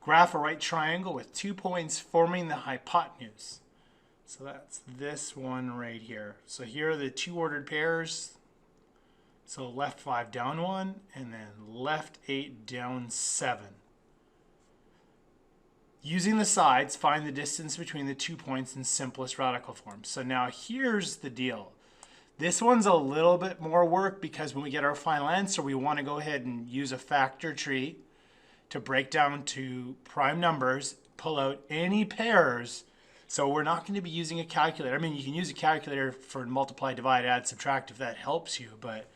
Graph a right triangle with 2 points forming the hypotenuse. So that's this one right here. So here are the two ordered pairs. So left 5 down 1, and then left 8 down 7. Using the sides, find the distance between the 2 points in simplest radical form. So now here's the deal. This one's a little bit more work because when we get our final answer, we want to go ahead and use a factor tree to break down to prime numbers, pull out any pairs. So we're not going to be using a calculator. I mean, you can use a calculator for multiply, divide, add, subtract if that helps you, but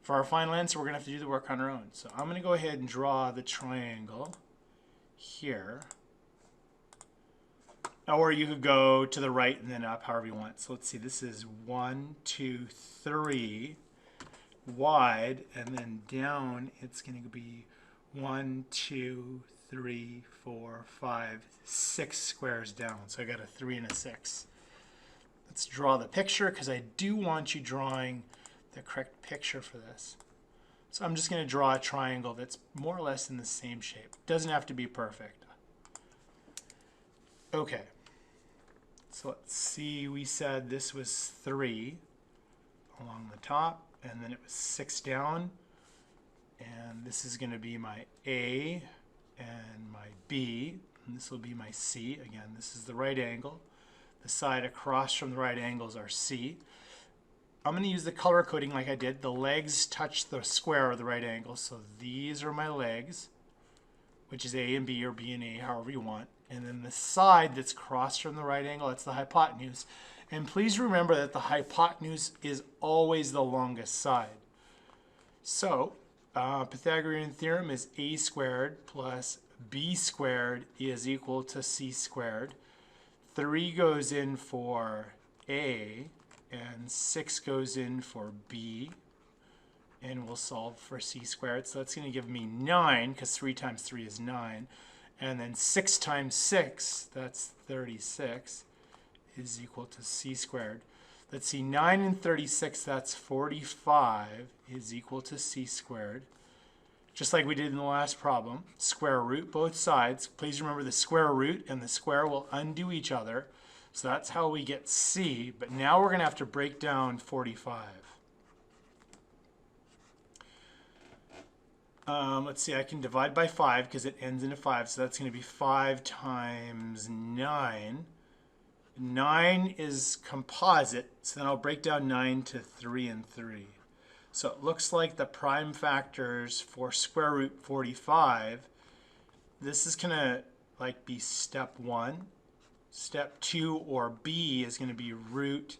for our final answer, we're going to have to do the work on our own. So I'm going to go ahead and draw the triangle here. Or you could go to the right and then up, however you want. So let's see, this is 1, 2, 3 wide, and then down it's going to be 1, 2, 3, 4, 5, 6 squares down. So I got a 3 and a 6. Let's draw the picture because I do want you drawing the correct picture for this. So I'm just going to draw a triangle that's more or less in the same shape. Doesn't have to be perfect. Okay. So let's see, we said this was 3 along the top, and then it was 6 down. And this is going to be my A and my B, and this will be my C. Again, this is the right angle. The side across from the right angles are C. I'm going to use the color coding like I did. The legs touch the square of the right angle, so these are my legs, which is A and B or B and A, however you want. And then the side that's across from the right angle, that's the hypotenuse. And please remember that the hypotenuse is always the longest side. So Pythagorean theorem is A squared plus B squared is equal to C squared. 3 goes in for A, and 6 goes in for B, and we'll solve for C squared. So that's going to give me 9, because 3 times 3 is 9. And then 6 times 6, that's 36, is equal to C squared. Let's see, 9 and 36, that's 45, is equal to C squared. Just like we did in the last problem, square root both sides. Please remember the square root and the square will undo each other. So that's how we get C, but now we're going to have to break down 45. Let's see, I can divide by 5 because it ends in a 5, so that's going to be 5 times 9. 9 is composite, so then I'll break down 9 to 3 and 3. So it looks like the prime factors for square root 45, this is going to like be step 1. Step 2, or B, is going to be root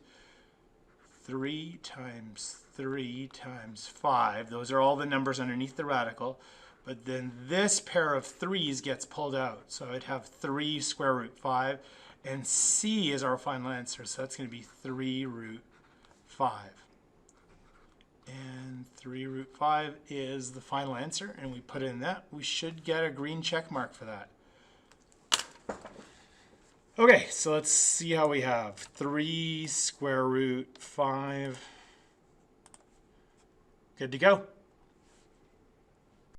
3 times 3 times 5. Those are all the numbers underneath the radical. But then this pair of 3's gets pulled out. So I'd have 3 square root 5. And C is our final answer. So that's going to be 3 root 5. And 3 root 5 is the final answer. And we put in that. We should get a green check mark for that. Okay, so let's see how we have. 3 square root 5. Good to go.